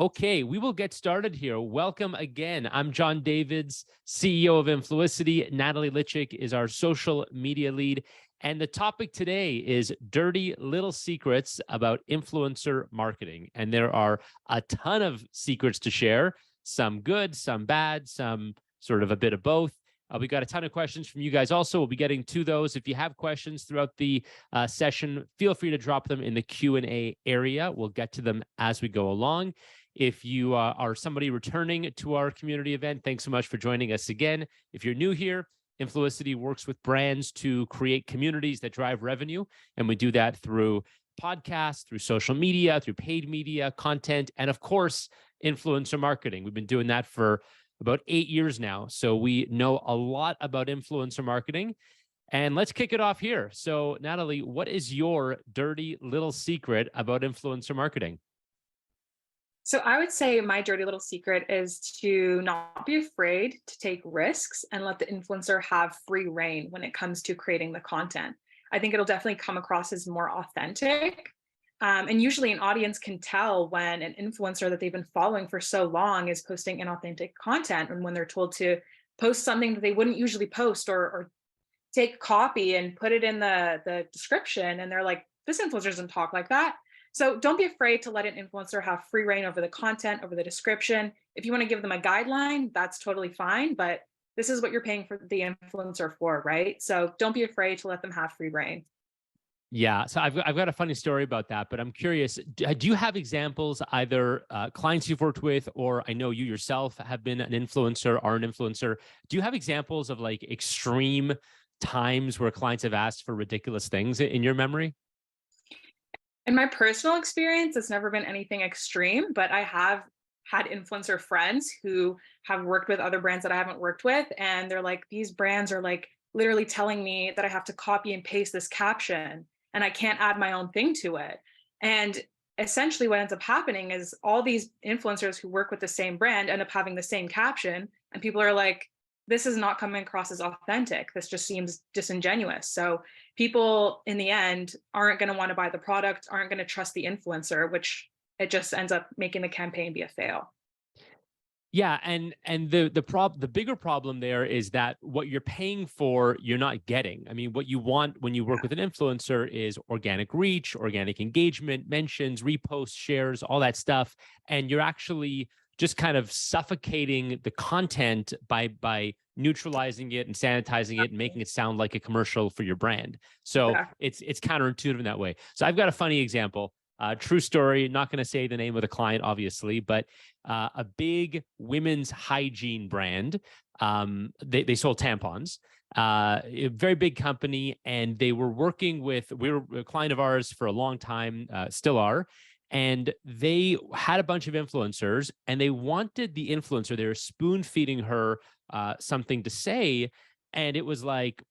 Okay, we will get started here. Welcome again. I'm John Davids, CEO of Influicity. Natalie Litchik is our social media lead. And the topic today is dirty little secrets about influencer marketing. And there are a ton of secrets to share, some good, some bad, some sort of a bit of both. We got a ton of questions from you guys also. We'll be getting to those. If you have questions throughout the session, feel free to drop them in the Q&A area. We'll get to them as we go along. If you are somebody returning to our community event, thanks so much for joining us again. If you're new here, Influicity works with brands to create communities that drive revenue. And we do that through podcasts, through social media, through paid media, content, and of course, influencer marketing. We've been doing that for about 8 years now. So we know a lot about influencer marketing. And let's kick it off here. So Natalie, what is your dirty little secret about influencer marketing? So I would say my dirty little secret is to not be afraid to take risks and let the influencer have free reign when it comes to creating the content. I think it'll definitely come across as more authentic. And usually an audience can tell when an influencer that they've been following for so long is posting inauthentic content, and when they're told to post something that they wouldn't usually post, or take copy and put it in the description, and they're like, this influencer doesn't talk like that. So don't be afraid to let an influencer have free reign over the content, over the description. If you want to give them a guideline, that's totally fine, but this is what you're paying for the influencer for, right? So don't be afraid to let them have free reign. Yeah, so I've got a funny story about that, but I'm curious, do you have examples, either clients you've worked with, or I know you yourself have been an influencer, are an influencer. Do you have examples of like extreme times where clients have asked for ridiculous things in your memory? In my personal experience, it's never been anything extreme, but I have had influencer friends who have worked with other brands that I haven't worked with. And they're like, these brands are like literally telling me that I have to copy and paste this caption and I can't add my own thing to it. And essentially what ends up happening is all these influencers who work with the same brand end up having the same caption. And people are like, this is not coming across as authentic. This just seems disingenuous. So people in the end aren't going to want to buy the product, aren't going to trust the influencer, which it just ends up making the campaign be a fail. Yeah, and the bigger problem there is that what you're paying for, you're not getting. I mean, what you want when you work with an influencer is organic reach, organic engagement, mentions, reposts, shares, all that stuff, and you're actually just kind of suffocating the content by neutralizing it and sanitizing it and making it sound like a commercial for your brand. So it's counterintuitive in that way. So I've got a funny example. True story, not going to say the name of the client, obviously, but a big women's hygiene brand. They sold tampons, a very big company, and they were working with, we were a client of ours for a long time, still are. And they had a bunch of influencers, and they wanted the influencer, they were spoon feeding her something to say. And it was like,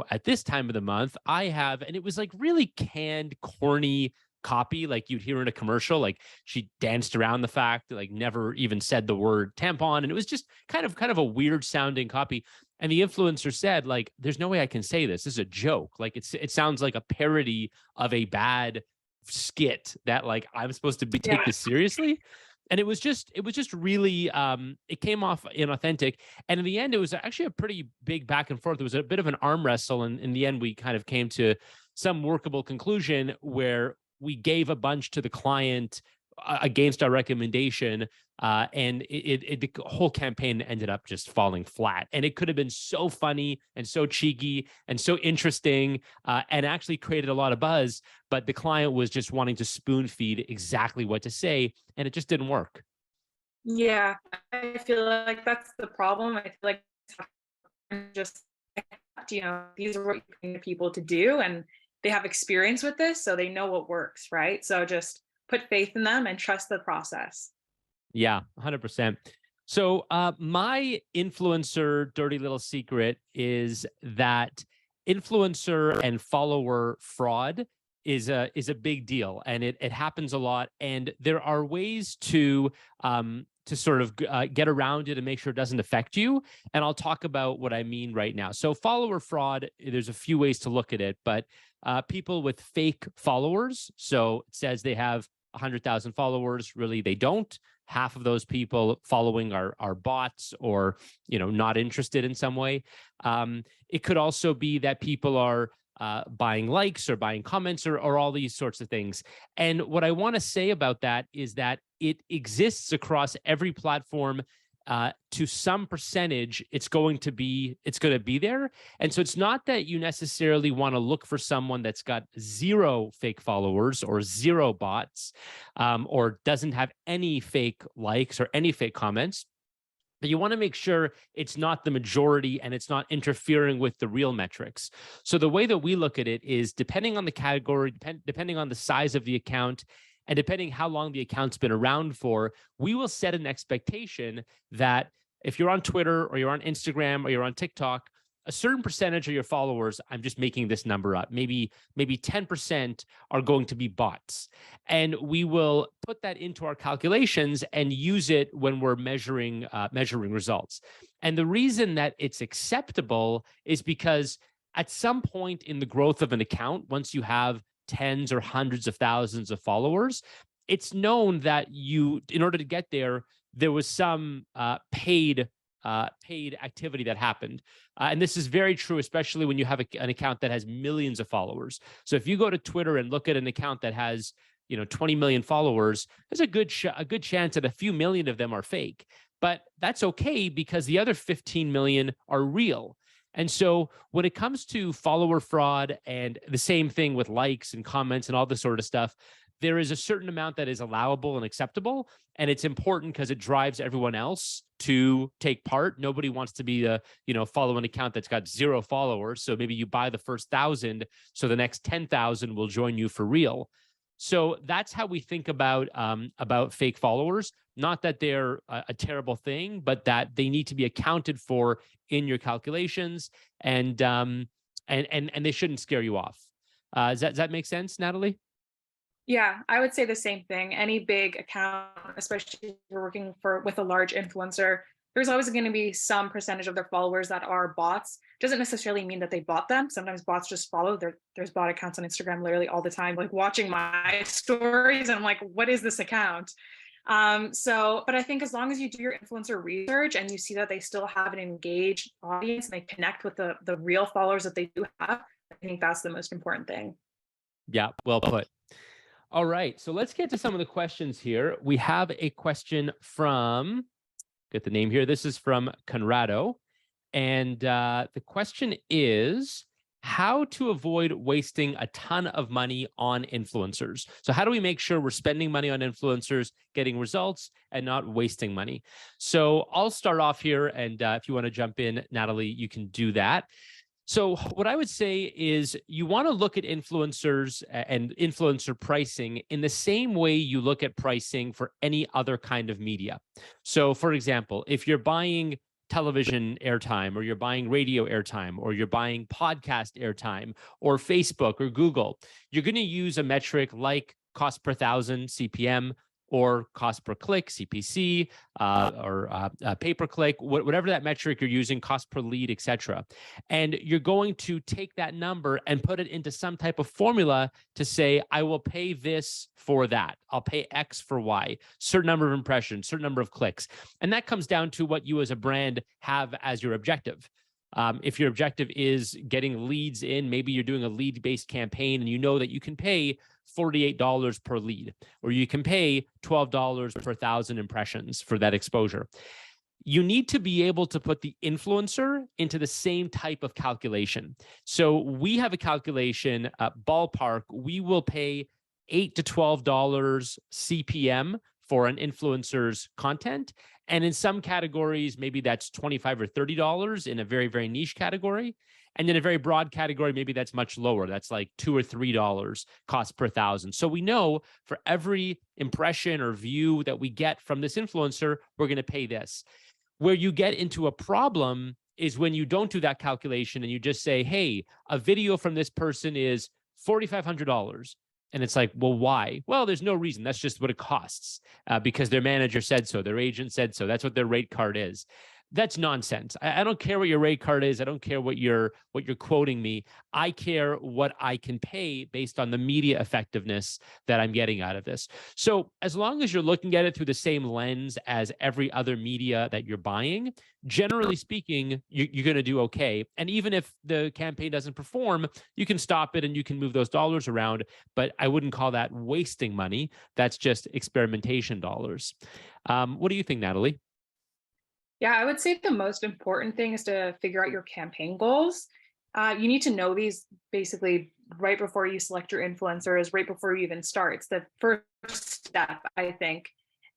at this time of the month, I have, and it was like really canned, corny copy, like you'd hear in a commercial. Like she danced around the fact, like never even said the word tampon, and it was just kind of a weird sounding copy. And the influencer said, like, there's no way I can say this. This is a joke. Like it sounds like a parody of a bad skit that like I'm supposed to take this seriously. And it was just really it came off inauthentic. And in the end, it was actually a pretty big back and forth. It was a bit of an arm wrestle, and in the end we kind of came to some workable conclusion where we gave a bunch to the client against our recommendation, and the whole campaign ended up just falling flat. And it could have been so funny and so cheeky and so interesting, and actually created a lot of buzz, but the client was just wanting to spoon feed exactly what to say, and it just didn't work. Yeah, I feel like that's the problem. I feel like just, these are what you're paying people to do, and they have experience with this, so they know what works, right? So just put faith in them and trust the process. Yeah, 100%. So my influencer dirty little secret is that influencer and follower fraud is a big deal, and it happens a lot. And there are ways to sort of get around it and make sure it doesn't affect you. And I'll talk about what I mean right now. So follower fraud, there's a few ways to look at it, but people with fake followers. So it says they have 100,000 followers. Really, they don't. half of those people following are bots or, not interested in some way. It could also be that people are buying likes or buying comments or all these sorts of things. And what I want to say about that is that it exists across every platform. To some percentage, it's going to be there. And so it's not that you necessarily want to look for someone that's got zero fake followers or zero bots, or doesn't have any fake likes or any fake comments. But you want to make sure it's not the majority and it's not interfering with the real metrics. So the way that we look at it is, depending on the category, depending on the size of the account, and depending how long the account's been around for, we will set an expectation that if you're on Twitter or you're on Instagram or you're on TikTok, a certain percentage of your followers, I'm just making this number up, maybe 10% are going to be bots. And we will put that into our calculations and use it when we're measuring results. And the reason that it's acceptable is because at some point in the growth of an account, once you have tens or hundreds of thousands of followers, it's known that in order to get there, there was some paid activity that happened. And this is very true, especially when you have an account that has millions of followers. So if you go to Twitter and look at an account that has 20 million followers, there's a good chance that a few million of them are fake. But that's okay, because the other 15 million are real. And so when it comes to follower fraud, and the same thing with likes and comments and all this sort of stuff, there is a certain amount that is allowable and acceptable. And it's important because it drives everyone else to take part. Nobody wants to be follow an account that's got zero followers. So maybe you buy the first 1,000, so the next 10,000 will join you for real. So that's how we think about fake followers. Not that they're a terrible thing, but that they need to be accounted for in your calculations, and they shouldn't scare you off. Does that make sense, Natalie? Yeah, I would say the same thing. Any big account, especially if you're working with a large influencer, there's always going to be some percentage of their followers that are bots. Doesn't necessarily mean that they bought them. Sometimes bots just follow. There's bot accounts on Instagram literally all the time, like watching my stories, and I'm like, what is this account? But I think as long as you do your influencer research and you see that they still have an engaged audience and they connect with the real followers that they do have, I think that's the most important thing. Yeah, well put. All right, so let's get to some of the questions here. We have a question from, get the name here. This is from Conrado. And the question is, how to avoid wasting a ton of money on influencers. So how do we make sure we're spending money on influencers, getting results, and not wasting money? So I'll start off here. And if you want to jump in, Natalie, you can do that. So what I would say is, you want to look at influencers and influencer pricing in the same way you look at pricing for any other kind of media. So for example, if you're buying television airtime, or you're buying radio airtime, or you're buying podcast airtime, or Facebook or Google, you're going to use a metric like cost per thousand, CPM, or cost per click, CPC, or pay per click, whatever that metric you're using, cost per lead, etc. And you're going to take that number and put it into some type of formula to say, I will pay this for that. I'll pay X for Y, certain number of impressions, certain number of clicks. And that comes down to what you as a brand have as your objective. If your objective is getting leads in, maybe you're doing a lead-based campaign and you know that you can pay $48 per lead, or you can pay $12 per 1,000 impressions for that exposure. You need to be able to put the influencer into the same type of calculation. So we have a calculation, ballpark, we will pay $8 to $12 CPM for an influencer's content. And in some categories, maybe that's $25 or $30 in a very, very niche category. And in a very broad category, maybe that's much lower. That's like $2 or $3 cost per 1,000. So we know for every impression or view that we get from this influencer, we're going to pay this. Where you get into a problem is when you don't do that calculation and you just say, hey, a video from this person is $4,500. And it's like, well, why? Well, there's no reason. That's just what it costs because their manager said so. Their agent said so. That's what their rate card is. That's nonsense. I don't care what your rate card is. I don't care what you're quoting me. I care what I can pay based on the media effectiveness that I'm getting out of this. So as long as you're looking at it through the same lens as every other media that you're buying, generally speaking, you're going to do okay. And even if the campaign doesn't perform, you can stop it and you can move those dollars around. But I wouldn't call that wasting money. That's just experimentation dollars. What do you think, Natalie? Yeah, I would say the most important thing is to figure out your campaign goals. You need to know these basically right before you select your influencers, right before you even start. It's the first step, I think.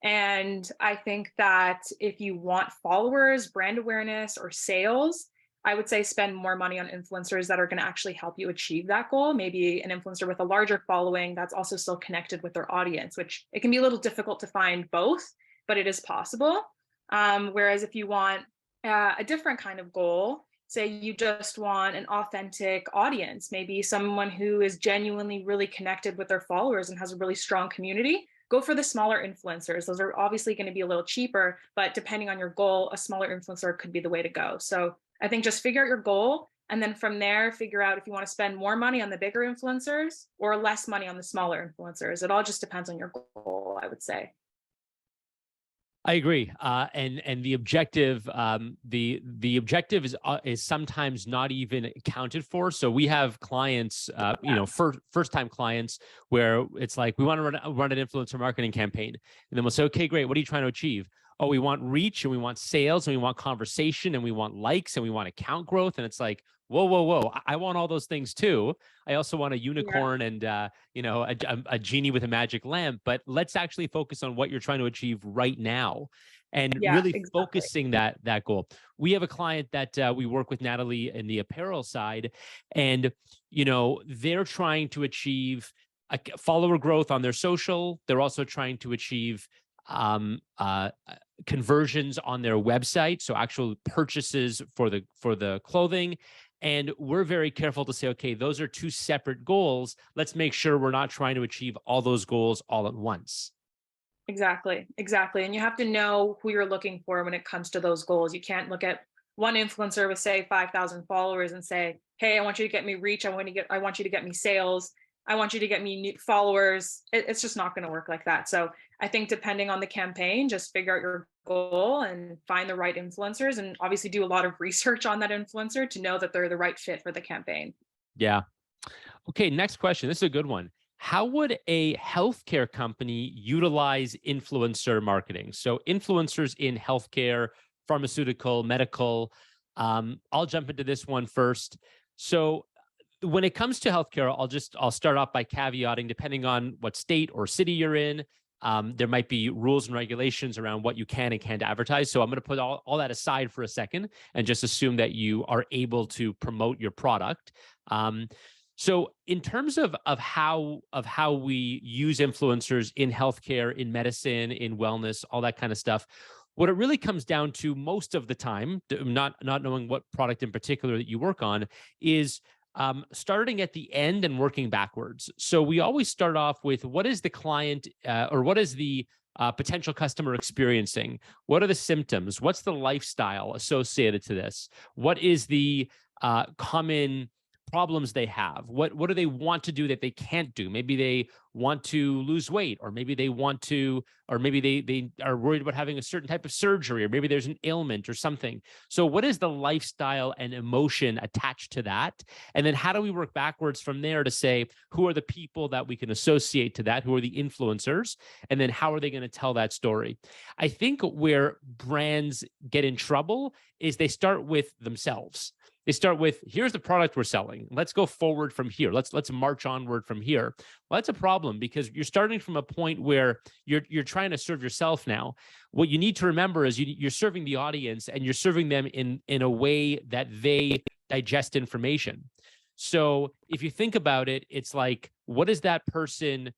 And I think that if you want followers, brand awareness, or sales, I would say spend more money on influencers that are going to actually help you achieve that goal. Maybe an influencer with a larger following that's also still connected with their audience, which it can be a little difficult to find both, but it is possible. Whereas if you want a different kind of goal, say you just want an authentic audience, maybe someone who is genuinely really connected with their followers and has a really strong community, go for the smaller influencers. Those are obviously going to be a little cheaper, but depending on your goal, a smaller influencer could be the way to go. So I think just figure out your goal. And then from there, figure out if you want to spend more money on the bigger influencers or less money on the smaller influencers. It all just depends on your goal, I would say. I agree, and the objective is sometimes not even accounted for. So we have clients, Yeah. first time clients, where it's like we want to run an influencer marketing campaign, and then we'll say, okay, great, what are you trying to achieve? Oh, we want reach, and we want sales, and we want conversation, and we want likes, and we want account growth, and it's like, whoa, whoa, whoa, I want all those things too. I also want a Yeah. unicorn and a genie with a magic lamp. But let's actually focus on what you're trying to achieve right now, and Yeah, really exactly. focusing that goal. We have a client that we work with, Natalie, in the apparel side, and they're trying to achieve a follower growth on their social. They're also trying to achieve um, uh, conversions on their website, so actual purchases for the clothing. And we're very careful to say, okay, those are two separate goals. Let's make sure we're not trying to achieve all those goals all at once. Exactly, exactly. And you have to know who you're looking for when it comes to those goals. You can't look at one influencer with say 5,000 followers and say, "Hey, I want you to get me reach. I want you to get me sales. I want you to get me new followers." It's just not going to work like that. So I think depending on the campaign, just figure out your goal and find the right influencers, and obviously do a lot of research on that influencer to know that they're the right fit for the campaign. Yeah. Okay, next question. This is a good one. How would a healthcare company utilize influencer marketing? So, influencers in healthcare, pharmaceutical, medical. I'll jump into this one first. So, when it comes to healthcare, I'll start off by caveating, depending on what state or city you're in. There might be rules and regulations around what you can and can't advertise. So I'm going to put all that aside for a second and just assume that you are able to promote your product. Um, so in terms of how we use influencers in healthcare, in medicine, in wellness, all that kind of stuff, what it really comes down to most of the time, not knowing what product in particular that you work on, is starting at the end and working backwards. So we always start off with what is the client or what is the potential customer experiencing? What are the symptoms? What's the lifestyle associated to this? What is the common problems they have? What do they want to do that they can't do? Maybe they want to lose weight, or maybe they want to, or maybe they are worried about having a certain type of surgery, or maybe there's an ailment or something. So what is the lifestyle and emotion attached to that? And then how do we work backwards from there to say who are the people that we can associate to that? Who are the influencers? And then how are they going to tell that story? I think where brands get in trouble is they start with themselves. They start with, here's the product we're selling. Let's go forward from here. Let's march onward from here. Well, that's a problem because you're starting from a point where you're trying to serve yourself now. What you need to remember is you're serving the audience, and you're serving them in a way that they digest information. So if you think about it, it's like, what is that person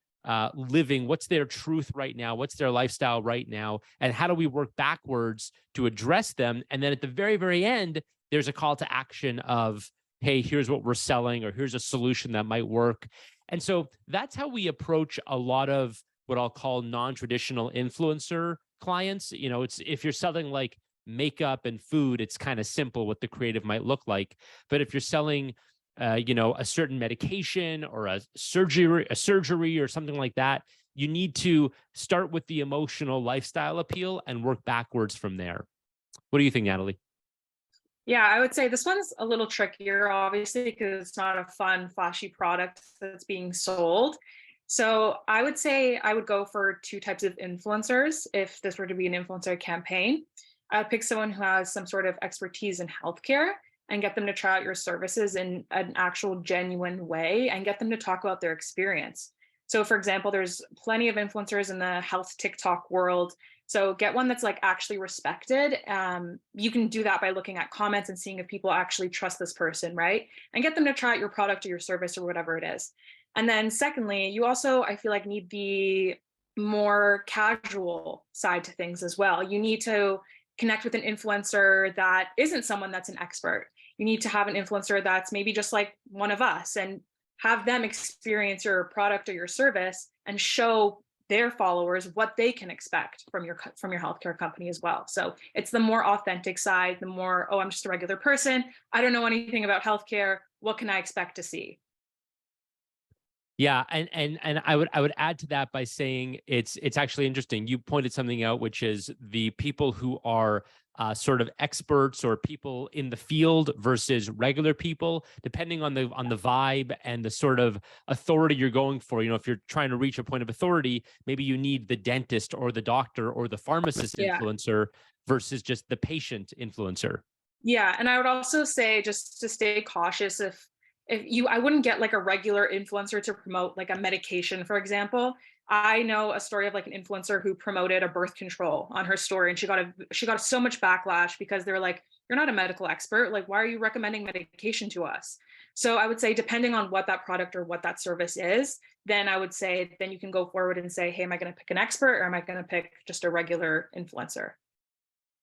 living? What's their truth right now? What's their lifestyle right now? And how do we work backwards to address them? And then at the very, very end, there's a call to action of, hey, here's what we're selling, or here's a solution that might work. And so that's how we approach a lot of what I'll call non-traditional influencer clients. It's if you're selling like makeup and food, it's kind of simple what the creative might look like. But if you're selling you know, a certain medication or a surgery or something like that, you need to start with the emotional lifestyle appeal and work backwards from there. What do you think, Natalie? Yeah, I would say this one's a little trickier, obviously, because it's not a fun, flashy product that's being sold. So I would say I would go for two types of influencers if this were to be an influencer campaign. I would pick someone who has some sort of expertise in healthcare and get them to try out your services in an actual genuine way and get them to talk about their experience. So, for example, there's plenty of influencers in the health TikTok world, so get one that's like actually respected. You can do that by looking at comments and seeing if people actually trust this person, right? And get them to try out your product or your service or whatever it is. And then secondly, you also, I feel like, need the more casual side to things as well. You need to connect with an influencer that isn't someone that's an expert. You need to have an influencer that's maybe just like one of us and have them experience your product or your service and show their followers what they can expect from your healthcare company as well. So it's the more authentic side, the more, oh, I'm just a regular person, I don't know anything about healthcare, what can I expect to see? Yeah, and I would add to that by saying it's actually interesting. You pointed something out, which is the people who are sort of experts or people in the field versus regular people, depending on the vibe and the sort of authority you're going for. You know, if you're trying to reach a point of authority, maybe you need the dentist or the doctor or the pharmacist Yeah. influencer versus just the patient influencer. Yeah, and I would also say just to stay cautious if you I wouldn't get like a regular influencer to promote like a medication, for example. I know a story of like an influencer who promoted a birth control on her story and she got so much backlash because they were like, you're not a medical expert, like why are you recommending medication to us? So I would say depending on what that product or what that service is, then I would say then you can go forward and say, hey, am I going to pick an expert or am I going to pick just a regular influencer?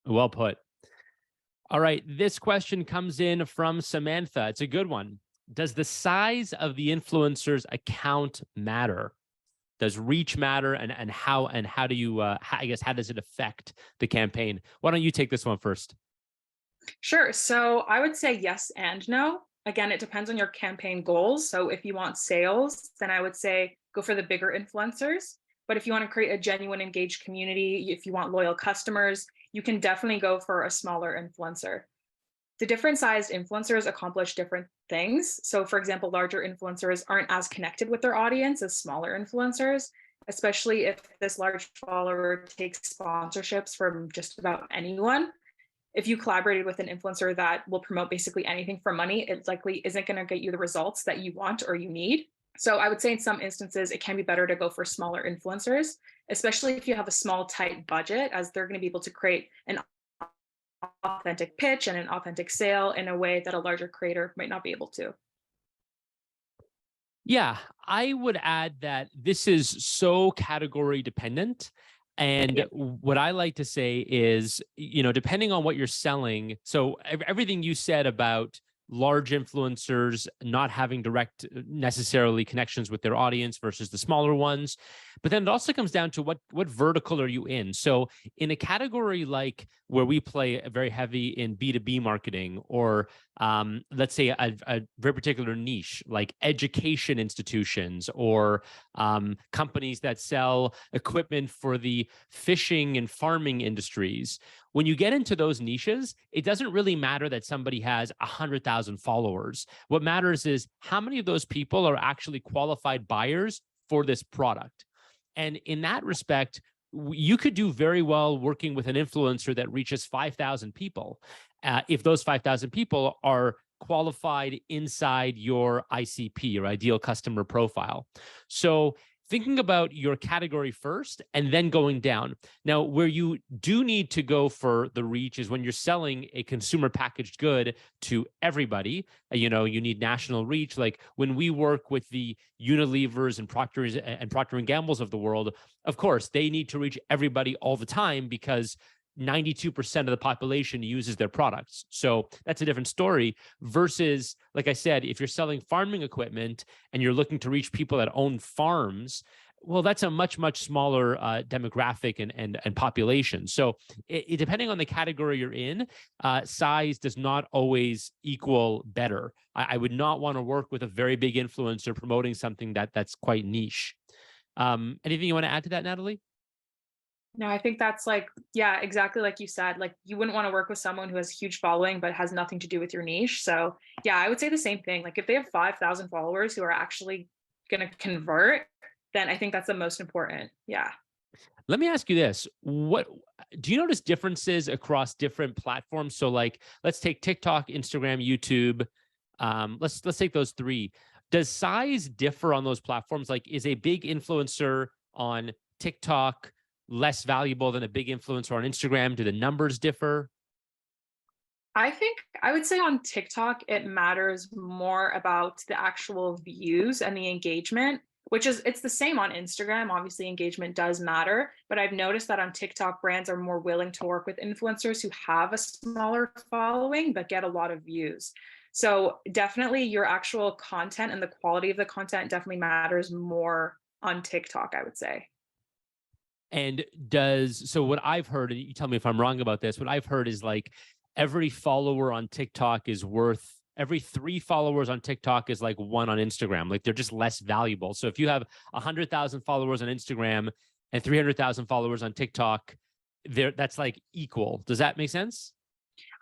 Well put. All right, this question comes in from Samantha. It's a good one. Does the size of the influencer's account matter? Does reach matter, and how do you I guess how does it affect the campaign? Why don't you take this one first? Sure. So I would say yes and no. Again, it depends on your campaign goals. So if you want sales, then I would say go for the bigger influencers. But if you want to create a genuine engaged community, if you want loyal customers, you can definitely go for a smaller influencer. The different sized influencers accomplish different things. So, for example, larger influencers aren't as connected with their audience as smaller influencers, especially if this large follower takes sponsorships from just about anyone. If you collaborated with an influencer that will promote basically anything for money, it likely isn't going to get you the results that you want or you need. So I would say in some instances, it can be better to go for smaller influencers, especially if you have a small, tight budget, as they're going to be able to create an authentic pitch and an authentic sale in a way that a larger creator might not be able to. Yeah, I would add that this is so category dependent. And Yeah. what I like to say is, you know, depending on what you're selling, so everything you said about large influencers not having direct necessarily connections with their audience versus the smaller ones, but then it also comes down to what vertical are you in? So in a category like where we play very heavy in B2B marketing, or let's say a very particular niche like education institutions, or companies that sell equipment for the fishing and farming industries. When you get into those niches, it doesn't really matter that somebody has 100,000 followers. What matters is how many of those people are actually qualified buyers for this product. And in that respect, you could do very well working with an influencer that reaches 5,000 people. If those 5,000 people are qualified inside your ICP, your ideal customer profile. So thinking about your category first and then going down. Now, where you do need to go for the reach is when you're selling a consumer packaged good to everybody. You know, you need national reach. Like when we work with the Unilevers and Procter and Gambles of the world, of course, they need to reach everybody all the time because 92% of the population uses their products. So that's a different story versus, like I said, if you're selling farming equipment and you're looking to reach people that own farms, Well, that's a much, much smaller demographic and population. So depending on the category you're in, size does not always equal better. I would not want to work with a very big influencer promoting something that's quite niche. Anything you want to add to that, Natalie? No, I think that's like, yeah, exactly like you said. Like, you wouldn't want to work with someone who has a huge following but has nothing to do with your niche. So, yeah, I would say the same thing. Like, if they have 5,000 followers who are actually going to convert, then I think that's the most important. Yeah. Let me ask you this. What do you notice differences across different platforms? So like let's take TikTok, Instagram, YouTube. Let's take those three. Does size differ on those platforms? Like is a big influencer on TikTok less valuable than a big influencer on Instagram? Do the numbers differ? I think I would say on TikTok, it matters more about the actual views and the engagement, which is it's the same on Instagram. Obviously, engagement does matter, but I've noticed that on TikTok, brands are more willing to work with influencers who have a smaller following but get a lot of views. So definitely your actual content and the quality of the content definitely matters more on TikTok, I would say. And does so what I've heard, and you tell me if I'm wrong about this, what I've heard is like every follower on TikTok is worth every three followers on TikTok is like one on Instagram. Like they're just less valuable. So if you have 100,000 followers on Instagram and 300,000 followers on TikTok, there that's like equal. Does that make sense?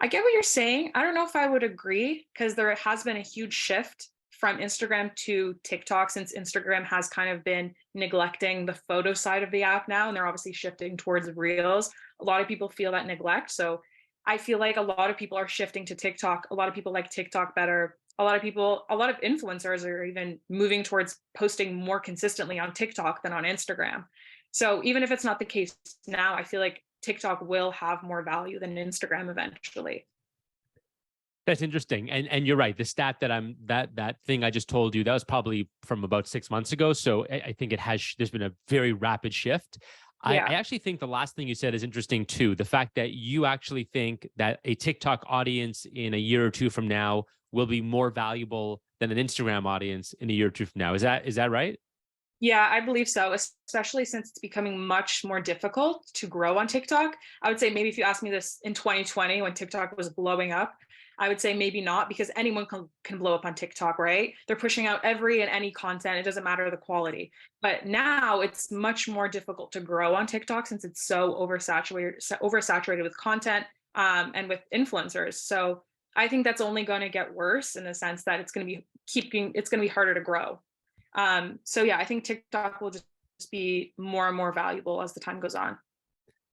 I get what you're saying. I don't know if I would agree because there has been a huge shift from Instagram to TikTok since Instagram has kind of been neglecting the photo side of the app now. And they're obviously shifting towards Reels. A lot of people feel that neglect. So I feel like a lot of people are shifting to TikTok. A lot of people like TikTok better. A lot of influencers are even moving towards posting more consistently on TikTok than on Instagram. So even if it's not the case now, I feel like TikTok will have more value than Instagram eventually. That's interesting. And you're right. The stat that that thing I just told you, that was probably from about 6 months ago. So I think it has there's been a very rapid shift. I Yeah. actually think the last thing you said is interesting too. The fact that you actually think that a TikTok audience in a year or two from now will be more valuable than an Instagram audience in a year or two from now. Is that right? Yeah, I believe so, especially since it's becoming much more difficult to grow on TikTok. I would say maybe if you asked me this in 2020 when TikTok was blowing up, I would say maybe not because anyone can blow up on TikTok, right? They're pushing out every and any content. It doesn't matter the quality. But now it's much more difficult to grow on TikTok since it's so oversaturated with content and with influencers. So I think that's only going to get worse in the sense that it's going to be harder to grow. So yeah, I think TikTok will just be more and more valuable as the time goes on.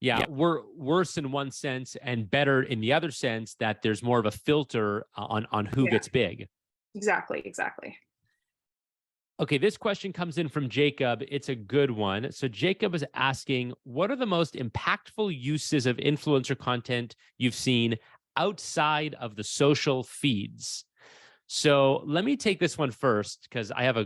Yeah, we're worse in one sense and better in the other sense that there's more of a filter on who Yeah, gets big. exactly, exactly. Okay, this question comes in from Jacob. It's a good one. So Jacob is asking, what are the most impactful uses of influencer content you've seen outside of the social feeds? So let me take this one first because I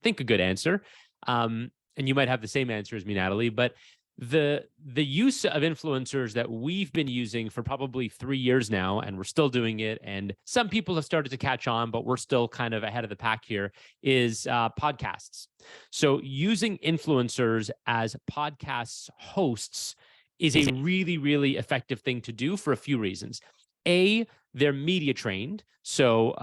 think, a good answer. And you might have the same answer as me, Natalie. But the use of influencers that we've been using for probably 3 years now, and we're still doing it, and some people have started to catch on, but we're still kind of ahead of the pack here, is podcasts. So using influencers as podcasts hosts is a really, really effective thing to do for a few reasons. A, they're media trained. So,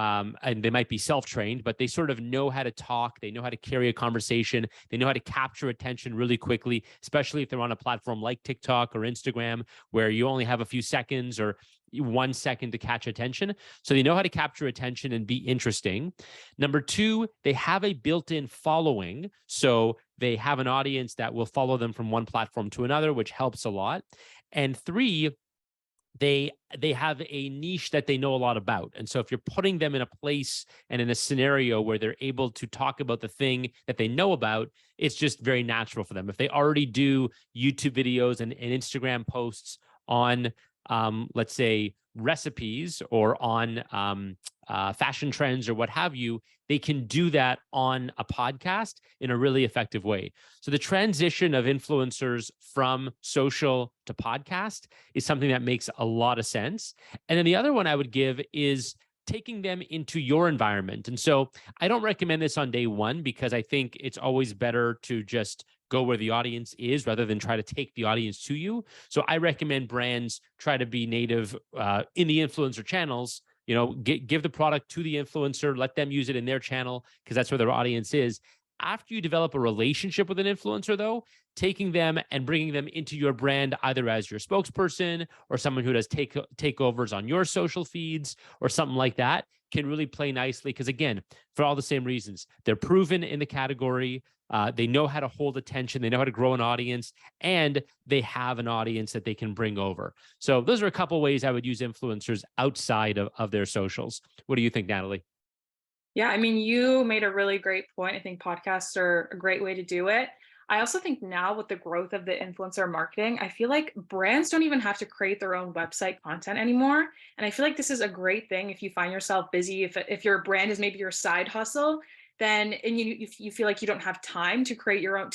and they might be self trained, but they sort of know how to talk. They know how to carry a conversation. They know how to capture attention really quickly, especially if they're on a platform like TikTok or Instagram, where you only have a few seconds or 1 second to catch attention. So they know how to capture attention and be interesting. Number two, they have a built in following. So they have an audience that will follow them from one platform to another, which helps a lot. And three, they have a niche that they know a lot about. And so if you're putting them in a place and in a scenario where they're able to talk about the thing that they know about, it's just very natural for them. If they already do YouTube videos and Instagram posts on let's say recipes or on fashion trends or what have you, they can do that on a podcast in a really effective way. So the transition of influencers from social to podcast is something that makes a lot of sense. And then the other one I would give is taking them into your environment. And so I don't recommend this on day one because I think it's always better to just go where the audience is rather than try to take the audience to you. So I recommend brands try to be native in the influencer channels. Give the product to the influencer, let them use it in their channel because that's where their audience is. After you develop a relationship with an influencer, though, taking them and bringing them into your brand, either as your spokesperson or someone who does takeovers on your social feeds or something like that, can really play nicely. Because again, for all the same reasons, they're proven in the category. They know how to hold attention. They know how to grow an audience, and they have an audience that they can bring over. So those are a couple ways I would use influencers outside of their socials. What do you think, Natalie? Yeah, I mean, you made a really great point. I think podcasts are a great way to do it. I also think now with the growth of the influencer marketing, I feel like brands don't even have to create their own website content anymore. And I feel like this is a great thing if you find yourself busy, if your brand is maybe your side hustle, then and you feel like you don't have time to create your own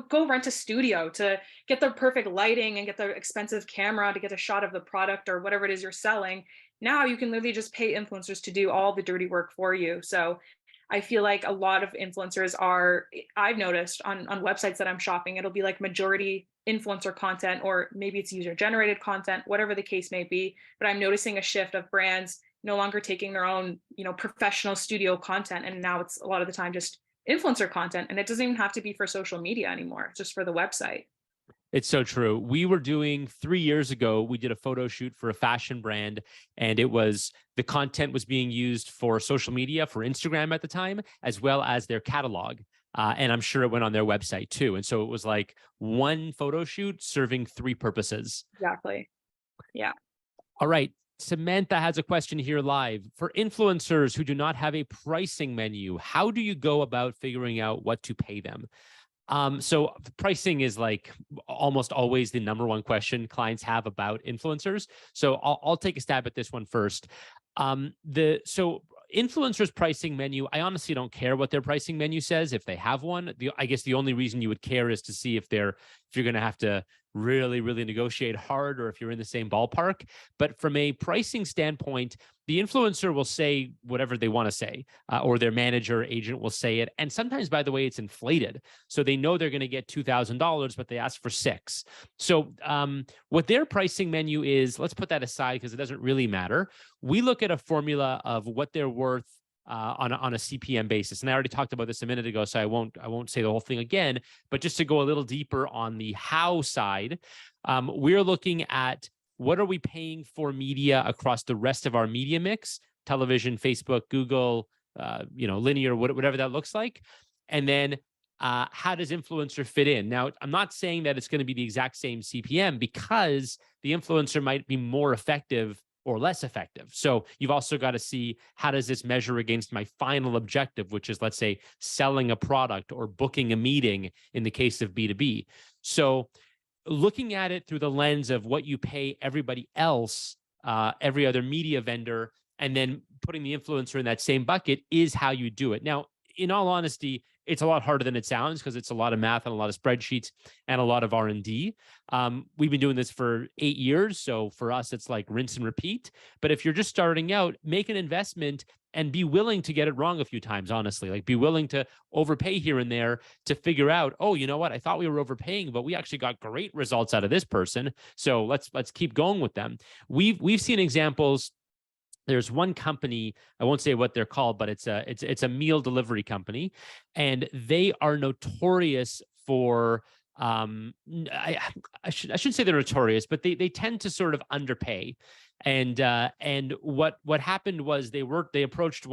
go rent a studio to get the perfect lighting and get the expensive camera to get a shot of the product or whatever it is you're selling. Now you can literally just pay influencers to do all the dirty work for you. So I feel like a lot of influencers are, I've noticed on websites that I'm shopping, it'll be like majority influencer content, or maybe it's user generated content, whatever the case may be. But I'm noticing a shift of brands no longer taking their own, professional studio content. And now it's a lot of the time just influencer content. And it doesn't even have to be for social media anymore, it's just for the website. It's so true. We were doing 3 years ago, we did a photo shoot for a fashion brand, and the content was being used for social media, for Instagram at the time, as well as their catalog. And I'm sure it went on their website too. And so it was like one photo shoot serving three purposes. Exactly. Yeah. All right. Samantha has a question here live. For influencers who do not have a pricing menu, how do you go about figuring out what to pay them? So pricing is like almost always the number one question clients have about influencers. So I'll take a stab at this one first. So influencers pricing menu, I honestly don't care what their pricing menu says if they have one. I guess the only reason you would care is to see if you're going to have to really, really negotiate hard or if you're in the same ballpark. But from a pricing standpoint, the influencer will say whatever they want to say, or their manager or agent will say it. And sometimes, by the way, it's inflated. So they know they're going to get $2,000, but they ask for six. So what their pricing menu is, let's put that aside because it doesn't really matter. We look at a formula of what they're worth on a CPM basis, and I already talked about this a minute ago, so I won't say the whole thing again. But just to go a little deeper on the how side, we're looking at what are we paying for media across the rest of our media mix: television, Facebook, Google, linear, whatever that looks like, and then how does influencer fit in? Now, I'm not saying that it's going to be the exact same CPM because the influencer might be more effective or less effective. So you've also got to see how does this measure against my final objective, which is, let's say, selling a product or booking a meeting in the case of B2B. So looking at it through the lens of what you pay everybody else, every other media vendor, and then putting the influencer in that same bucket is how you do it. Now, in all honesty, it's a lot harder than it sounds because it's a lot of math and a lot of spreadsheets and a lot of R&D. We've been doing this for 8 years. So for us, it's like rinse and repeat. But if you're just starting out, make an investment and be willing to get it wrong a few times, honestly. Like be willing to overpay here and there to figure out, oh, you know what? I thought we were overpaying, but we actually got great results out of this person. So let's keep going with them. We've seen examples. There's one company, I won't say what they're called, but it's a meal delivery company, and they are notorious for I should say they're notorious, but they tend to sort of underpay. And what happened was they approached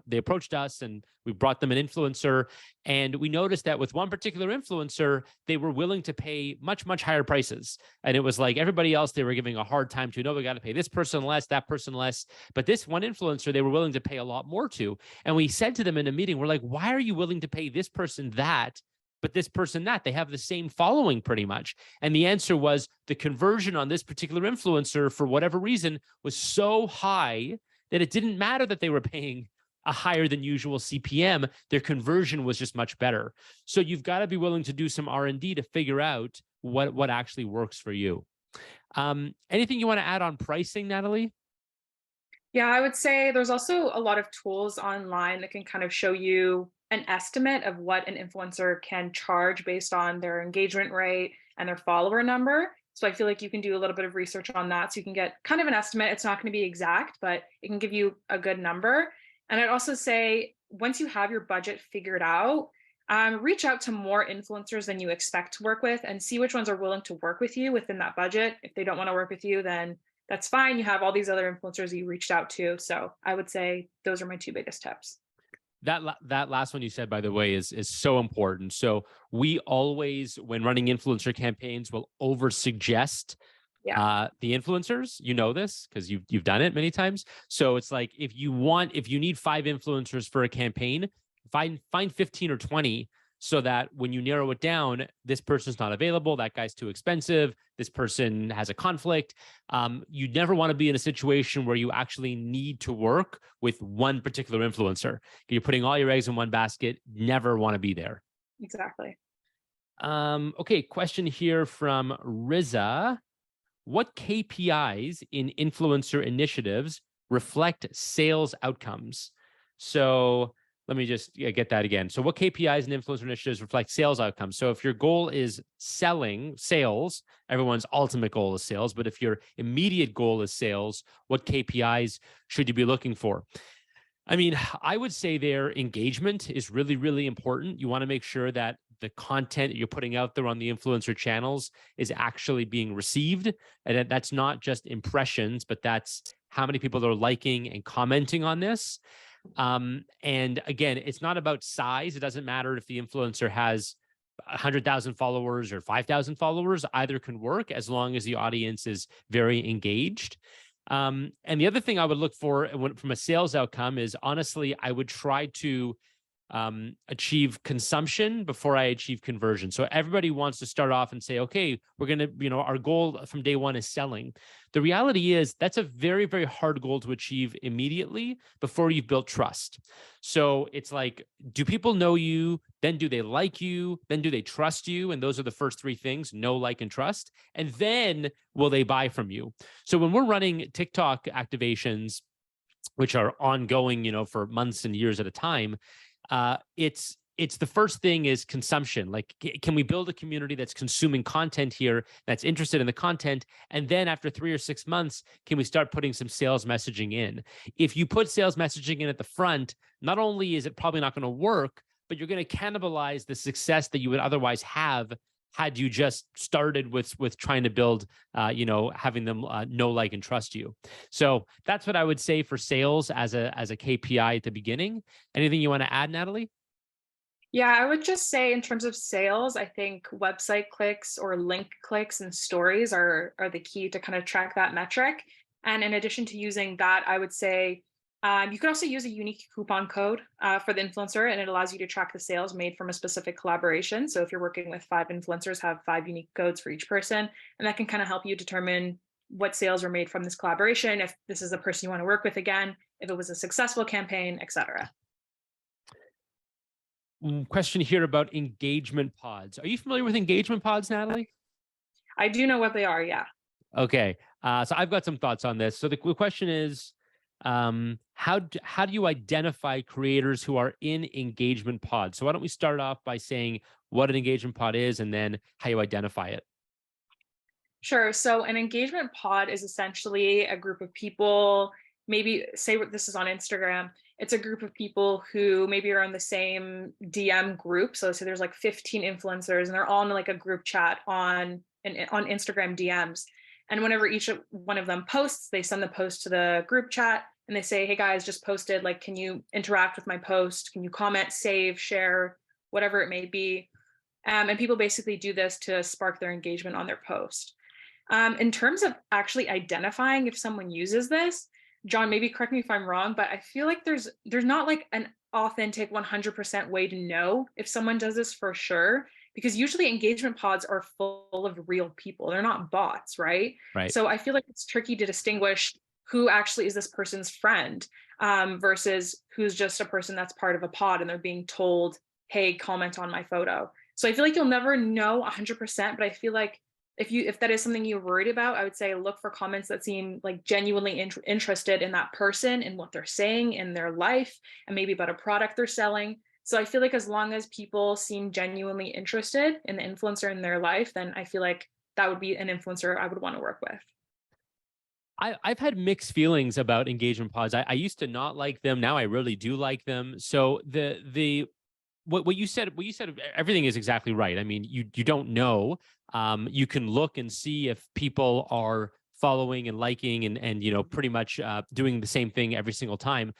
they approached us, and we brought them an influencer, and we noticed that with one particular influencer they were willing to pay much higher prices, and it was like everybody else they were giving a hard time to. No, we got to pay this person less, that person less, but this one influencer they were willing to pay a lot more to. And we said to them in a meeting, we're like, why are you willing to pay this person that but this person that? They have the same following pretty much. And the answer was the conversion on this particular influencer, for whatever reason, was so high that it didn't matter that they were paying a higher than usual CPM. Their conversion was just much better. So you've got to be willing to do some R&D to figure out what actually works for you. Anything you want to add on pricing, Natalie? Yeah, I would say there's also a lot of tools online that can kind of show you an estimate of what an influencer can charge based on their engagement rate and their follower number. So I feel like you can do a little bit of research on that. So you can get kind of an estimate. It's not going to be exact, but it can give you a good number. And I'd also say once you have your budget figured out, reach out to more influencers than you expect to work with and see which ones are willing to work with you within that budget. If they don't want to work with you, then that's fine. You have all these other influencers that you reached out to. So I would say those are my two biggest tips. That last one you said, by the way, is so important. So we always, when running influencer campaigns, will over suggest Yeah, the influencers. You know this because you've done it many times. So it's like if you need 5 influencers for a campaign, find 15 or 20, so that when you narrow it down, this person's not available, that guy's too expensive, this person has a conflict. You never want to be in a situation where you actually need to work with one particular influencer. You're putting all your eggs in one basket. Never want to be there. exactly. Okay, question here from Riza. What KPIs in influencer initiatives reflect sales outcomes? So let me just get that again. So what KPIs and influencer initiatives reflect sales outcomes? So if your goal is sales, everyone's ultimate goal is sales. But if your immediate goal is sales, what KPIs should you be looking for? I mean, I would say their engagement is really, really important. You want to make sure that the content you're putting out there on the influencer channels is actually being received. And that's not just impressions, but that's how many people are liking and commenting on this. And again, it's not about size. It doesn't matter if the influencer has 100,000 followers or 5,000 followers. Either can work as long as the audience is very engaged. And the other thing I would look for from a sales outcome is, honestly, I would try to achieve consumption before I achieve conversion. So everybody wants to start off and say, okay, we're going to, our goal from day one is selling. The reality is that's a very, very hard goal to achieve immediately before you've built trust. So it's like, do people know you? Then do they like you? Then do they trust you? And those are the first 3 things: know, like, and trust. And then will they buy from you? So when we're running TikTok activations, which are ongoing, for months and years at a time, it's the first thing is consumption. Like, can we build a community that's consuming content here, that's interested in the content? And then after 3 or 6 months, can we start putting some sales messaging in? If you put sales messaging in at the front, not only is it probably not going to work, but you're going to cannibalize the success that you would otherwise have had you just started with trying to build, having them know, like, and trust you. So that's what I would say for sales as a KPI at the beginning. Anything you want to add, Natalie? Yeah, I would just say in terms of sales, I think website clicks or link clicks and stories are the key to kind of track that metric. And in addition to using that, I would say you can also use a unique coupon code for the influencer, and it allows you to track the sales made from a specific collaboration. So if you're working with 5 influencers, have 5 unique codes for each person, and that can kind of help you determine what sales were made from this collaboration, if this is the person you want to work with again, if it was a successful campaign, etc. Question here about engagement pods. Are you familiar with engagement pods, Natalie? I do know what they are. Yeah. Okay. So I've got some thoughts on this. So the question is, how do you identify creators who are in engagement pods? So why don't we start off by saying what an engagement pod is, and then how you identify it? Sure. So an engagement pod is essentially a group of people, maybe say what this is on Instagram. It's a group of people who maybe are on the same DM group. So there's like 15 influencers and they're all in like a group chat on Instagram DMs. And whenever each one of them posts, they send the post to the group chat and they say, hey guys, just posted, like, can you interact with my post? Can you comment, save, share, whatever it may be? And people basically do this to spark their engagement on their post. In terms of actually identifying if someone uses this, John, maybe correct me if I'm wrong, but I feel like there's not like an authentic 100% way to know if someone does this for sure, because usually engagement pods are full of real people. They're not bots, right? Right. So I feel like it's tricky to distinguish who actually is this person's friend versus who's just a person that's part of a pod and they're being told, hey, comment on my photo. So I feel like you'll never know 100%, but I feel like if that is something you're worried about, I would say look for comments that seem like genuinely interested in that person and what they're saying in their life and maybe about a product they're selling. So I feel like as long as people seem genuinely interested in the influencer in their life, then I feel like that would be an influencer I would want to work with. I've had mixed feelings about engagement pods. I used to not like them. Now I really do like them. So what you said, everything is exactly right. I mean, you don't know. You can look and see if people are following and liking and pretty much doing the same thing every single time.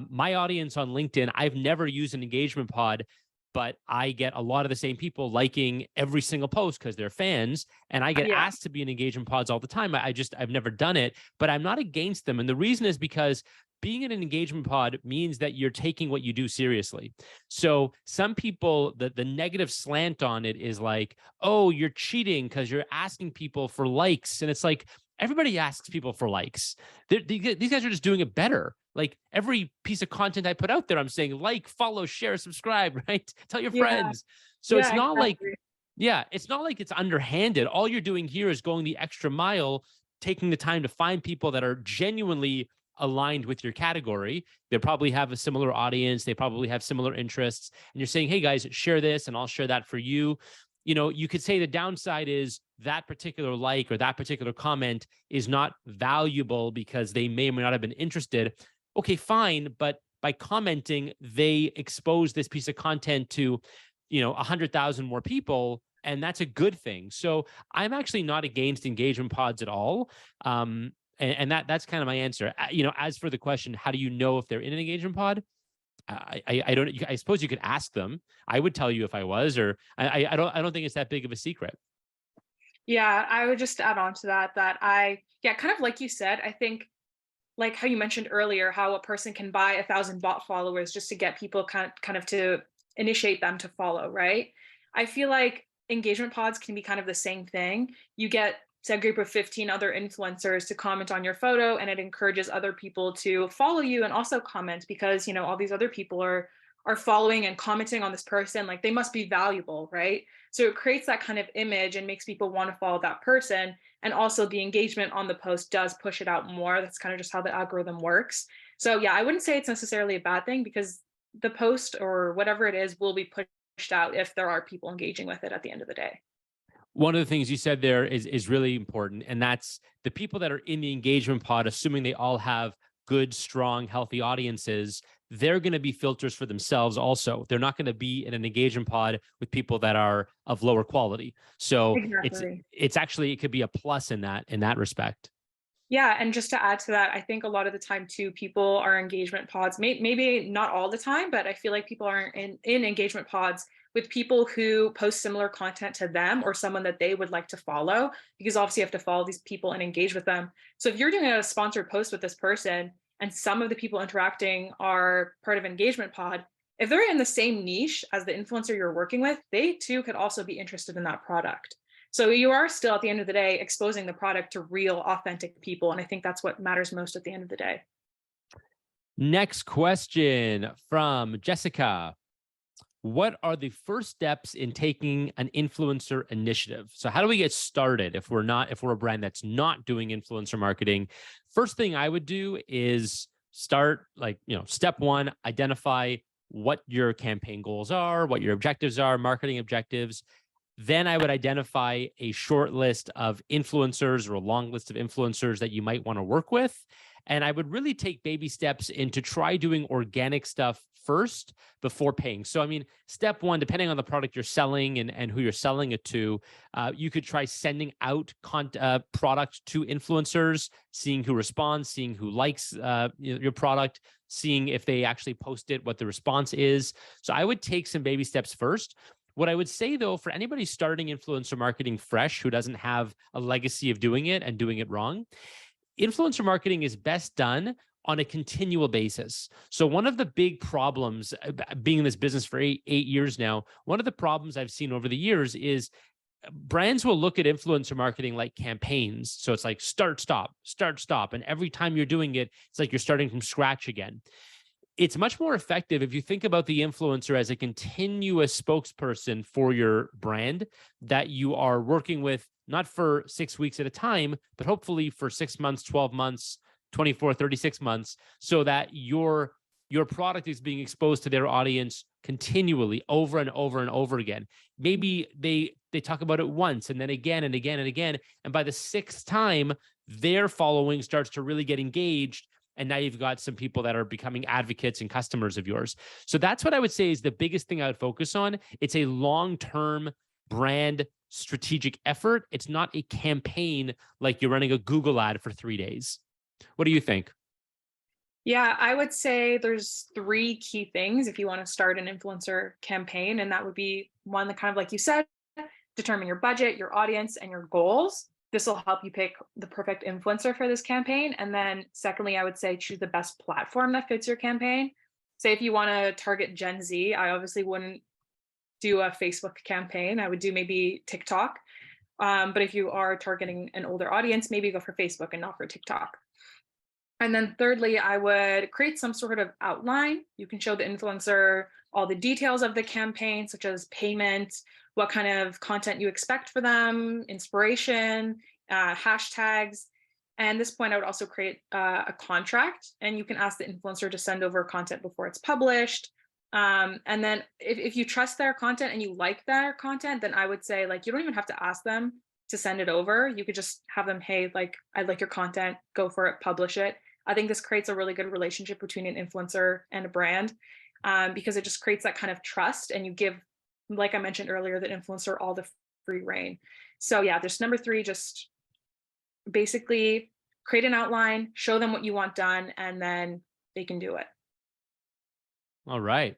My audience on LinkedIn, I've never used an engagement pod, but I get a lot of the same people liking every single post because they're fans, and I get Yeah. asked to be in engagement pods all the time. I've never done it, but I'm not against them, and the reason is because being in an engagement pod means that you're taking what you do seriously. So some people, the negative slant on it is like, oh, you're cheating because you're asking people for likes. And it's like, everybody asks people for likes. These guys are just doing it better. Like every piece of content I put out there, I'm saying like, follow, share, subscribe, right? Tell your Yeah. friends. So it's Yeah, not like, exactly. yeah, it's not like it's underhanded. All you're doing here is going the extra mile, taking the time to find people that are genuinely aligned with your category. They probably have a similar audience. They probably have similar interests. And you're saying, hey guys, share this and I'll share that for you. You could say the downside is that particular like or that particular comment is not valuable because they may or may not have been interested. Okay, fine. But by commenting, they expose this piece of content to, 100,000 more people. And that's a good thing. So I'm actually not against engagement pods at all. And that's kind of my answer. As for the question, how do you know if they're in an engagement pod? I don't. I suppose you could ask them. I would tell you if I was, or I don't think it's that big of a secret. Yeah, I would just add on to that yeah, kind of like you said, I think like how you mentioned earlier, how a person can buy 1,000 bot followers just to get people kind of to initiate them to follow, right? I feel like engagement pods can be kind of the same thing. You get say a group of 15 other influencers to comment on your photo, and it encourages other people to follow you and also comment because all these other people are following and commenting on this person, like they must be valuable, right? So it creates that kind of image and makes people want to follow that person. And also the engagement on the post does push it out more. That's kind of just how the algorithm works. So yeah, I wouldn't say it's necessarily a bad thing because the post or whatever it is will be pushed out if there are people engaging with it at the end of the day. One of the things you said there is really important, and that's the people that are in the engagement pod, assuming they all have good, strong, healthy audiences. They're going to be filters for themselves. Also, they're not going to be in an engagement pod with people that are of lower quality. So it's Exactly. it's actually, it could be a plus in that respect. Yeah, and just to add to that, I think a lot of the time too, people are engagement pods. Maybe not all the time, but I feel like people are in engagement pods with people who post similar content to them or someone that they would like to follow, because obviously you have to follow these people and engage with them. So if you're doing a sponsored post with this person and some of the people interacting are part of an engagement pod, if they're in the same niche as the influencer you're working with, they too could also be interested in that product. So you are still at the end of the day exposing the product to real authentic people. And I think that's what matters most at the end of the day. Next question from Jessica. What are the first steps in taking an influencer initiative? So how do we get started if we're a brand that's not doing influencer marketing? First thing I would do is start, like, step one, identify what your campaign goals are, what your objectives are, marketing objectives. Then I would identify a short list of influencers or a long list of influencers that you might want to work with. And I would really take baby steps into try doing organic stuff first before paying. So, I mean, step one, depending on the product you're selling and who you're selling it to, you could try sending out product to influencers, seeing who responds, seeing who likes your product, seeing if they actually post it, what the response is. So I would take some baby steps first. What I would say, though, for anybody starting influencer marketing fresh who doesn't have a legacy of doing it and doing it wrong, influencer marketing is best done on a continual basis. So one of the big problems, being in this business for eight years now, one of the problems I've seen over the years is brands will look at influencer marketing like campaigns. So it's like start, stop, start, stop. And every time you're doing it, it's like you're starting from scratch again. It's much more effective if you think about the influencer as a continuous spokesperson for your brand that you are working with, not for 6 weeks at a time, but hopefully for 6 months, 12 months, 24, 36 months, so that your product is being exposed to their audience continually over and over and over again. Maybe they talk about it once and then again and again and again. And by the sixth time, their following starts to really get engaged. And now you've got some people that are becoming advocates and customers of yours. So that's what I would say is the biggest thing I would focus on. It's a long-term brand strategic effort. It's not a campaign like you're running a Google ad for 3 days. What do you think? Yeah, I would say there's three key things if you want to start an influencer campaign. And that would be one, that kind of like you said, determine your budget, your audience, and your goals. This will help you pick the perfect influencer for this campaign. And then, secondly, I would say choose the best platform that fits your campaign. Say if you want to target Gen Z, I obviously wouldn't do a Facebook campaign. I would do maybe TikTok. But if you are targeting an older audience, maybe go for Facebook and not for TikTok. And then thirdly, I would create some sort of outline. You can show the influencer all the details of the campaign, such as payment, what kind of content you expect for them, inspiration, hashtags. And at this point, I would also create a contract, and you can ask the influencer to send over content before it's published. And then if you trust their content and you like their content, then I would say, like, you don't even have to ask them to send it over. You could just have them, hey, like, I like your content, go for it, publish it. I think this creates a really good relationship between an influencer and a brand, because it just creates that kind of trust. And you give, like I mentioned earlier, the influencer all the free reign. So yeah, there's number three, just basically create an outline, show them what you want done, and then they can do it. All right.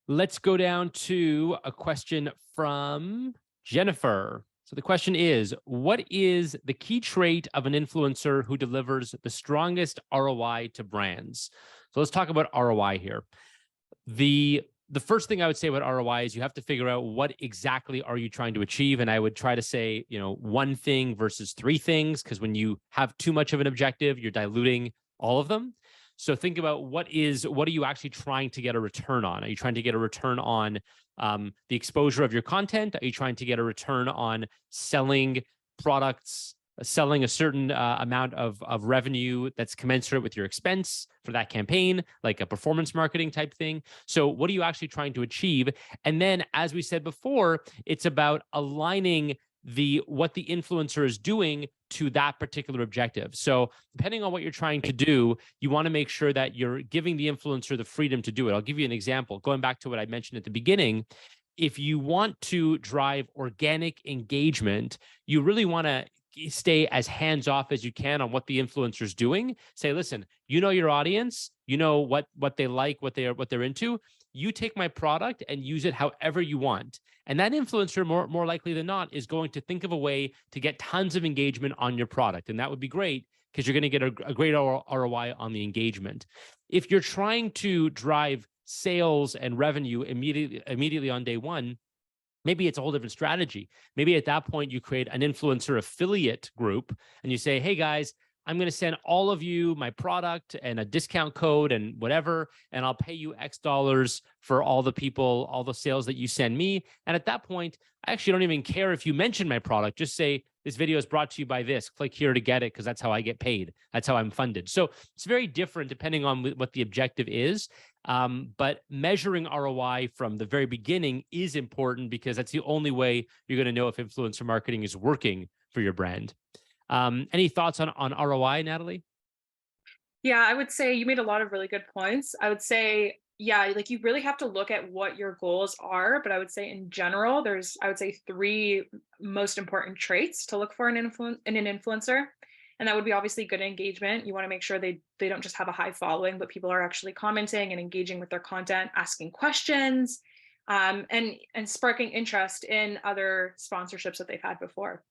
Let's go down to a question from Jennifer. So the question is, what is the key trait of an influencer who delivers the strongest ROI to brands? So let's talk about ROI here. The first thing I would say about ROI is you have to figure out what exactly are you trying to achieve. And I would try to say, one thing versus three things, because when you have too much of an objective, you're diluting all of them. So think about what are you actually trying to get a return on? Are you trying to get a return on the exposure of your content? Are you trying to get a return on selling products, selling a certain amount of revenue that's commensurate with your expense for that campaign, like a performance marketing type thing? So what are you actually trying to achieve? And then, as we said before, it's about aligning what the influencer is doing to that particular objective. So depending on what you're trying to do, you want to make sure that you're giving the influencer the freedom to do it. I'll give you an example. Going back to what I mentioned at the beginning, if you want to drive organic engagement, you really want to stay as hands off as you can on what the influencer is doing. Say, listen, you know your audience, you know what they like, what they're into. You take my product and use it however you want. And that influencer, more likely than not, is going to think of a way to get tons of engagement on your product. And that would be great because you're going to get a great ROI on the engagement. If you're trying to drive sales and revenue immediately on day one, maybe it's a whole different strategy. Maybe at that point, you create an influencer affiliate group and you say, hey guys, I'm going to send all of you my product and a discount code and whatever, and I'll pay you X dollars for all the sales that you send me. And at that point, I actually don't even care if you mention my product. Just say, this video is brought to you by this. Click here to get it because that's how I get paid. That's how I'm funded. So it's very different depending on what the objective is. But measuring ROI from the very beginning is important because that's the only way you're going to know if influencer marketing is working for your brand. Any thoughts on ROI, Natalie? Yeah, I would say you made a lot of really good points. I would say, yeah, like you really have to look at what your goals are. But I would say in general, I would say three most important traits to look for in an influencer. And that would be obviously good engagement. You want to make sure they don't just have a high following, but people are actually commenting and engaging with their content, asking questions, and sparking interest in other sponsorships that they've had before.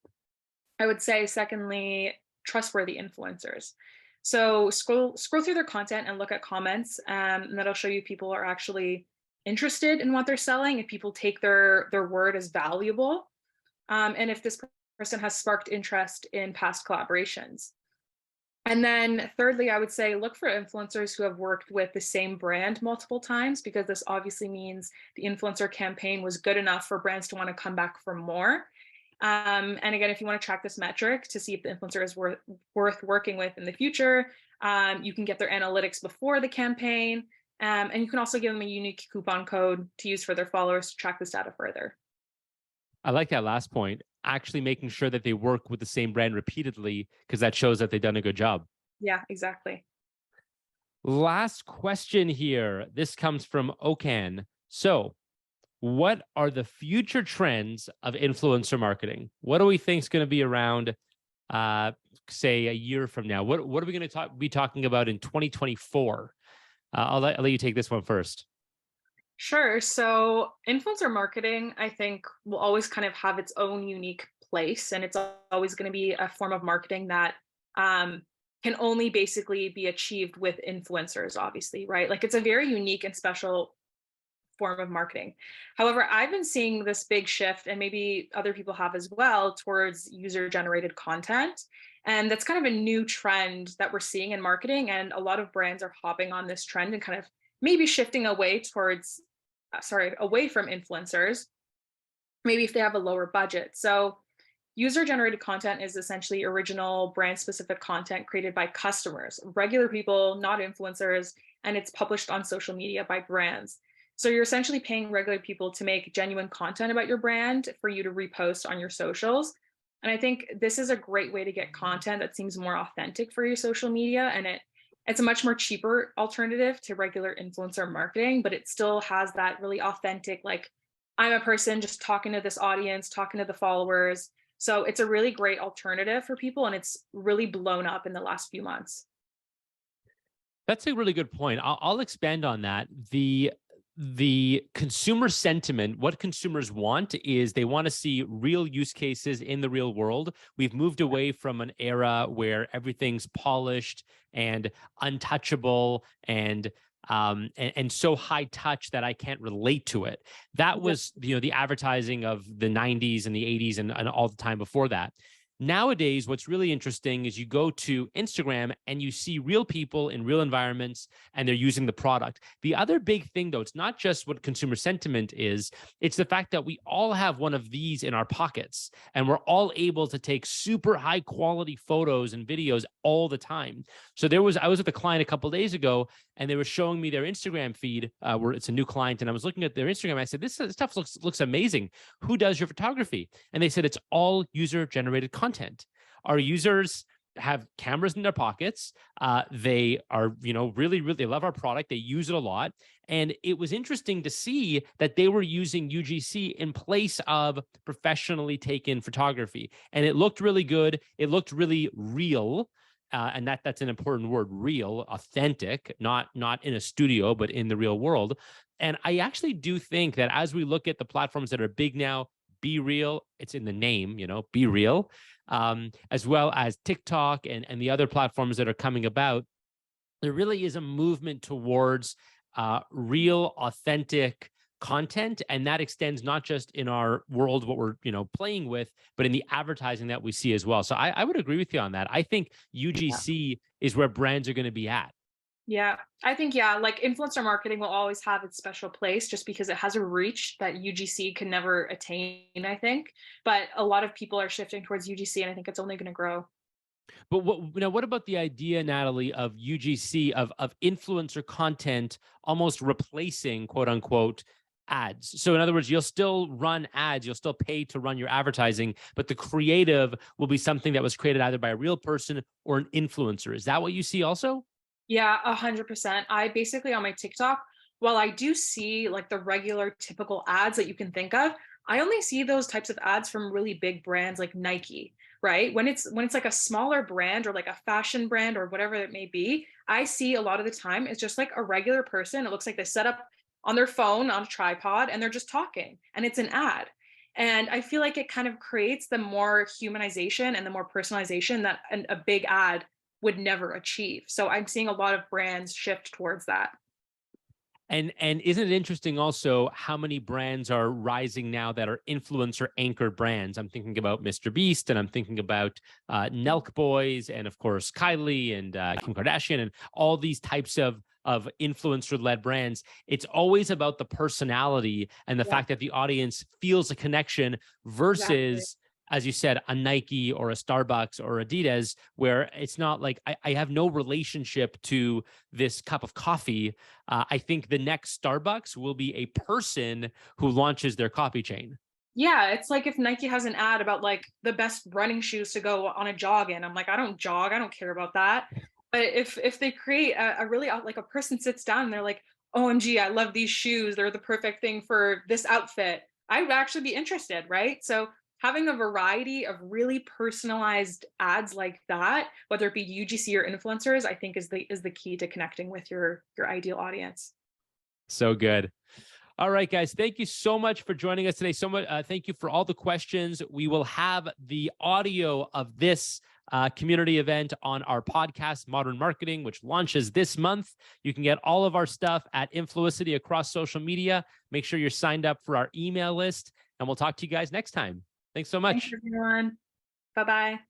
I would say, secondly, trustworthy influencers. So scroll through their content and look at comments, and that'll show you people are actually interested in what they're selling. If people take their word as valuable, and if this person has sparked interest in past collaborations. And then thirdly, I would say look for influencers who have worked with the same brand multiple times, because this obviously means the influencer campaign was good enough for brands to want to come back for more. And again, if you want to track this metric to see if the influencer is worth working with in the future, you can get their analytics before the campaign. And you can also give them a unique coupon code to use for their followers to track this data further. I like that last point, actually making sure that they work with the same brand repeatedly, because that shows that they've done a good job. Yeah, exactly. Last question here. This comes from Okan. So, what are the future trends of influencer marketing? What do we think is going to be around, uh, say, a year from now? What are we going to be talking about in 2024? I'll let you take this one first. Sure. So influencer marketing, I think, will always kind of have its own unique place, and it's always going to be a form of marketing that um, can only basically be achieved with influencers, obviously, right? Like it's a very unique and special form of marketing. However, I've been seeing this big shift, and maybe other people have as well, towards user generated content. And that's kind of a new trend that we're seeing in marketing. And a lot of brands are hopping on this trend and kind of maybe shifting away towards, away from influencers, maybe if they have a lower budget. So, user generated content is essentially original brand specific content created by customers, regular people, not influencers, and it's published on social media by brands. So you're essentially paying regular people to make genuine content about your brand for you to repost on your socials. And I think this is a great way to get content that seems more authentic for your social media, and it's a much more cheaper alternative to regular influencer marketing, but it still has that really authentic, like, I'm a person just talking to this audience, talking to the followers. So it's a really great alternative for people, and it's really blown up in the last few months. That's a really good point. I'll expand on that. The consumer sentiment, what consumers want is they want to see real use cases in the real world. We've moved away from an era where everything's polished and untouchable and so high touch that I can't relate to it. That Yeah. was the advertising of the 90s and the 80s and all the time before that. Nowadays, what's really interesting is you go to Instagram and you see real people in real environments and they're using the product. The other big thing, though, it's not just what consumer sentiment is, it's the fact that we all have one of these in our pockets and we're all able to take super high quality photos and videos all the time. So I was with a client a couple of days ago and they were showing me their Instagram feed where it's a new client. And I was looking at their Instagram. And I said, this stuff looks amazing. Who does your photography? And they said, it's all user generated content. Our users have cameras in their pockets. They are, really, really, they love our product. They use it a lot. And it was interesting to see that they were using UGC in place of professionally taken photography. And it looked really good. It looked really real. And that's an important word, real, authentic, not in a studio, but in the real world. And I actually do think that as we look at the platforms that are big now, Be Real, it's in the name, Be Real, as well as TikTok and the other platforms that are coming about, there really is a movement towards real, authentic content, and that extends not just in our world, what we're playing with, but in the advertising that we see as well. So I would agree with you on that. I think UGC is where brands are going to be at. Yeah, I think, yeah, like influencer marketing will always have its special place just because it has a reach that UGC can never attain, I think. But a lot of people are shifting towards UGC, and I think it's only going to grow. But what about the idea, Natalie, of UGC, of influencer content almost replacing quote unquote ads? So in other words, you'll still run ads, you'll still pay to run your advertising, but the creative will be something that was created either by a real person or an influencer. Is that what you see also? Yeah, 100%. I basically, on my TikTok, while I do see like the regular typical ads that you can think of, I only see those types of ads from really big brands like Nike, right? When it's like a smaller brand or like a fashion brand or whatever it may be, I see a lot of the time it's just like a regular person. It looks like they set up on their phone on a tripod and they're just talking, and it's an ad. And I feel like it kind of creates the more humanization and the more personalization that a big ad would never achieve. So I'm seeing a lot of brands shift towards that. And isn't it interesting also how many brands are rising now that are influencer anchored brands? I'm thinking about Mr. Beast, and I'm thinking about Nelk Boys, and of course Kylie and Kim Kardashian, and all these types of influencer led brands. It's always about the personality and the Yeah, fact that the audience feels a connection exactly. versus as you said, a Nike or a Starbucks or Adidas, where it's not like I have no relationship to this cup of coffee. I think the next Starbucks will be a person who launches their coffee chain. Yeah, it's like if Nike has an ad about like the best running shoes to go on a jog in. I'm like, I don't jog, I don't care about that. But if they create a really like a person sits down and they're like, OMG, I love these shoes. They're the perfect thing for this outfit. I would actually be interested, right? So having a variety of really personalized ads like that, whether it be UGC or influencers, I think is the key to connecting with your ideal audience. So good. All right, guys. Thank you so much for joining us today. So much. Thank you for all the questions. We will have the audio of this community event on our podcast, Modern Marketing, which launches this month. You can get all of our stuff at Influicity across social media. Make sure you're signed up for our email list, and we'll talk to you guys next time. Thanks so Thanks, much. everyone. Bye bye.